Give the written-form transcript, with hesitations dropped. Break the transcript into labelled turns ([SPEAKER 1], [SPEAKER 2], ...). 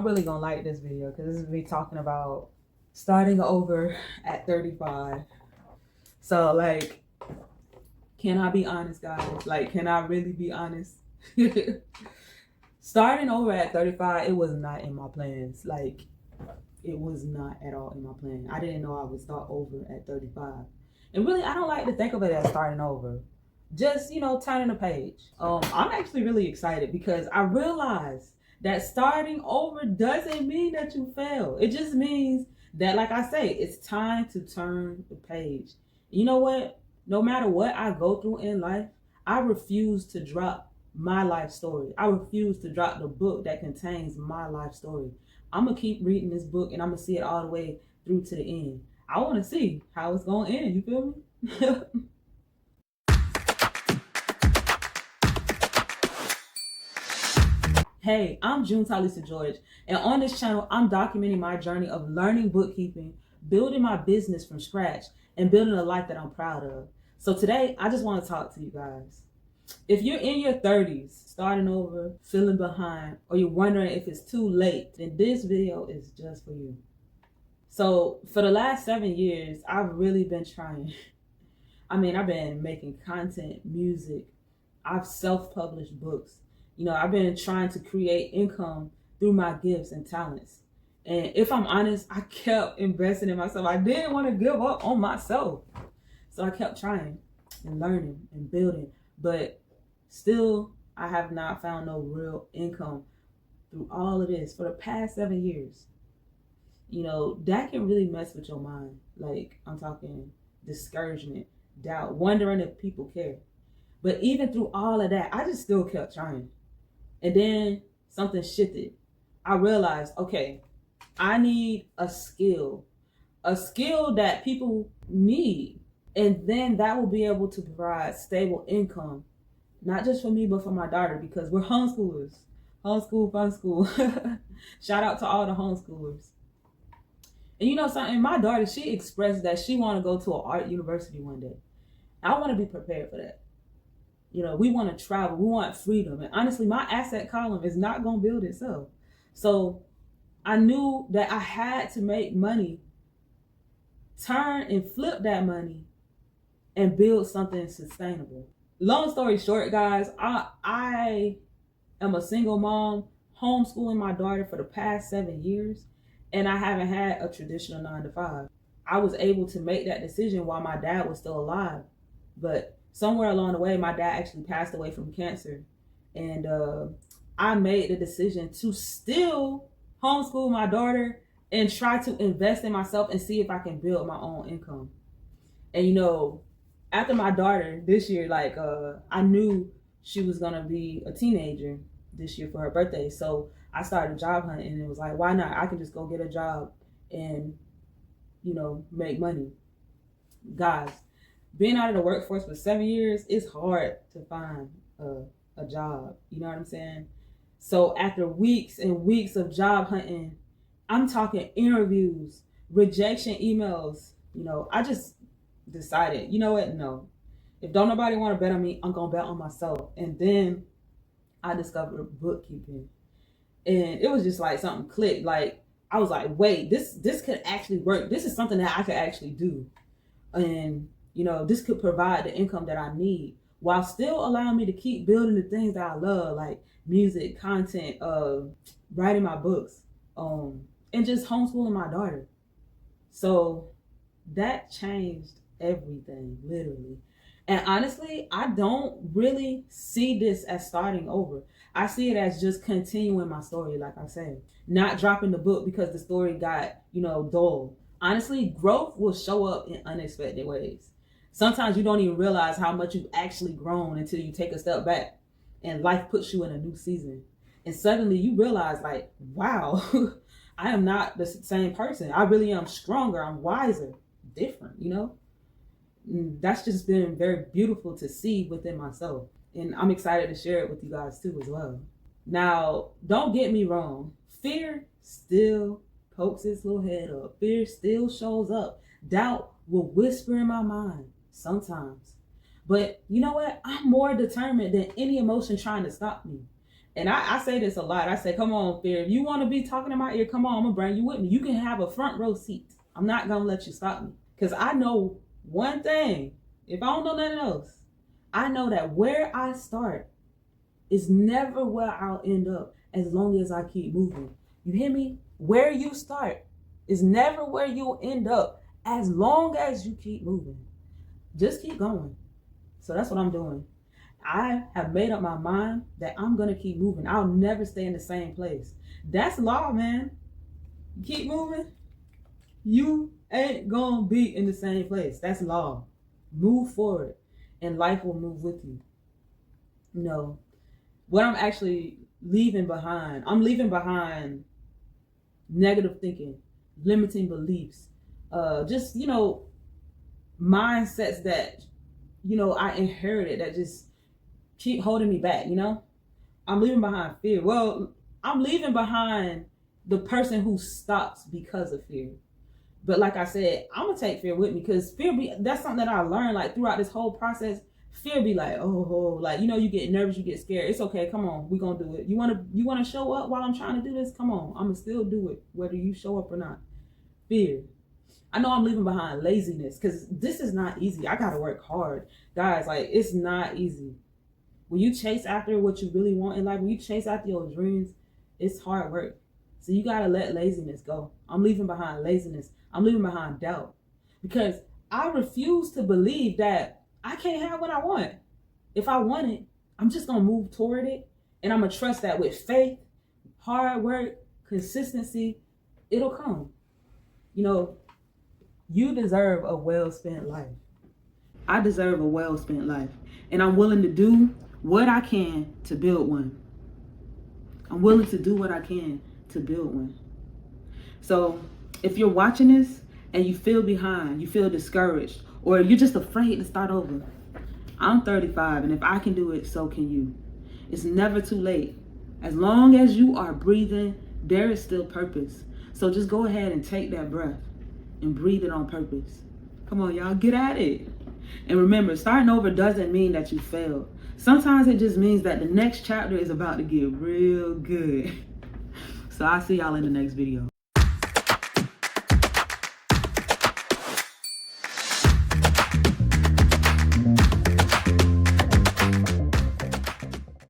[SPEAKER 1] I'm really gonna like this video because this is me talking about starting over at 35. So like, can I be honest, guys? Like, can I really be honest? Starting over at 35, it was not in my plans. Like, it was not at all in my plan. I didn't know I would start over at 35. And really, I don't like to think of it as starting over. Just, turning a page. I'm actually really excited because I realized that starting over doesn't mean that you fail. It just means that, like I say, it's time to turn the page. You know what? No matter what I go through in life, I refuse to drop my life story. I refuse to drop the book that contains my life story. I'm going to keep reading this book and I'm going to see it all the way through to the end. I want to see how it's going to end. You feel me? Hey, I'm June Talisa George, and on this channel, I'm documenting my journey of learning bookkeeping, building my business from scratch, and building a life that I'm proud of. So today, I just want to talk to you guys. If you're in your 30s, starting over, feeling behind, or you're wondering if it's too late, then this video is just for you. So for the last 7 years, I've really been trying. I've been making content, music. I've self-published books. I've been trying to create income through my gifts and talents. And if I'm honest, I kept investing in myself. I didn't want to give up on myself. So I kept trying and learning and building. But still, I have not found no real income through all of this for the past 7 years. That can really mess with your mind. Like, I'm talking discouragement, doubt, wondering if people care. But even through all of that, I just still kept trying. And then something shifted. I realized, okay, I need a skill that people need. And then that will be able to provide stable income, not just for me, but for my daughter, because we're homeschoolers. Homeschool, fun school. Shout out to all the homeschoolers. And you know something, my daughter, she expressed that she want to go to an art university one day. I want to be prepared for that. We want to travel. We want freedom. And honestly, my asset column is not going to build itself. So I knew that I had to make money, turn and flip that money, and build something sustainable. Long story short, guys, I am a single mom, homeschooling my daughter for the past 7 years, and I haven't had a traditional 9-to-5. I was able to make that decision while my dad was still alive. But somewhere along the way, my dad actually passed away from cancer. And I made the decision to still homeschool my daughter and try to invest in myself and see if I can build my own income. And after my daughter this year, I knew she was gonna be a teenager this year for her birthday. So I started job hunting and it was like, why not? I can just go get a job and, make money. Guys, being out of the workforce for 7 years, it's hard to find a job. You know what I'm saying? So after weeks and weeks of job hunting, I'm talking interviews, rejection emails, I just decided, you know what? No. If don't nobody want to bet on me, I'm going to bet on myself. And then I discovered bookkeeping. And it was just like something clicked. Like, I was like, wait, this could actually work. This is something that I could actually do. And this could provide the income that I need while still allowing me to keep building the things that I love, like music, content, writing my books, and just homeschooling my daughter. So that changed everything, literally. And honestly, I don't really see this as starting over. I see it as just continuing my story, like I said. Not dropping the book because the story got, dull. Honestly, growth will show up in unexpected ways. Sometimes you don't even realize how much you've actually grown until you take a step back and life puts you in a new season. And suddenly you realize, like, wow, I am not the same person. I really am stronger. I'm wiser, different, That's just been very beautiful to see within myself. And I'm excited to share it with you guys too as well. Now, don't get me wrong. Fear still pokes its little head up. Fear still shows up. Doubt will whisper in my mind sometimes. But you know what? I'm more determined than any emotion trying to stop me. And I say this a lot. I say, come on, fear. If you want to be talking in my ear, come on, I'm going to bring you with me. You can have a front row seat. I'm not going to let you stop me. Because I know one thing. If I don't know nothing else, I know that where I start is never where I'll end up as long as I keep moving. You hear me? Where you start is never where you'll end up as long as you keep moving. Just keep going. So that's what I'm doing. I have made up my mind that I'm going to keep moving. I'll never stay in the same place. That's law, man. Keep moving. You ain't going to be in the same place. That's law. Move forward and life will move with you. You know, what I'm actually leaving behind, I'm leaving behind negative thinking, limiting beliefs, just, mindsets that, I inherited that just keep holding me back, I'm leaving behind fear. Well, I'm leaving behind the person who stops because of fear. But like I said, I'm going to take fear with me because that's something that I learned like throughout this whole process. Fear be like, like, you get nervous, you get scared. It's okay. Come on. We're going to do it. You want to show up while I'm trying to do this? Come on. I'm going to still do it, whether you show up or not. Fear. I know I'm leaving behind laziness because this is not easy. I got to work hard. Guys, like, it's not easy. When you chase after what you really want in life, when you chase after your dreams, it's hard work. So you got to let laziness go. I'm leaving behind laziness. I'm leaving behind doubt because I refuse to believe that I can't have what I want. If I want it, I'm just going to move toward it. And I'm going to trust that with faith, hard work, consistency, it'll come. You deserve a well-spent life. I deserve a well-spent life. And I'm willing to do what I can to build one. I'm willing to do what I can to build one. So if you're watching this and you feel behind, you feel discouraged, or you're just afraid to start over, I'm 35, and if I can do it, so can you. It's never too late. As long as you are breathing, there is still purpose. So just go ahead and take that breath and breathe it on purpose. Come on, y'all, get at it. And remember, starting over doesn't mean that you failed. Sometimes it just means that the next chapter is about to get real good. So I'll see y'all in the next video.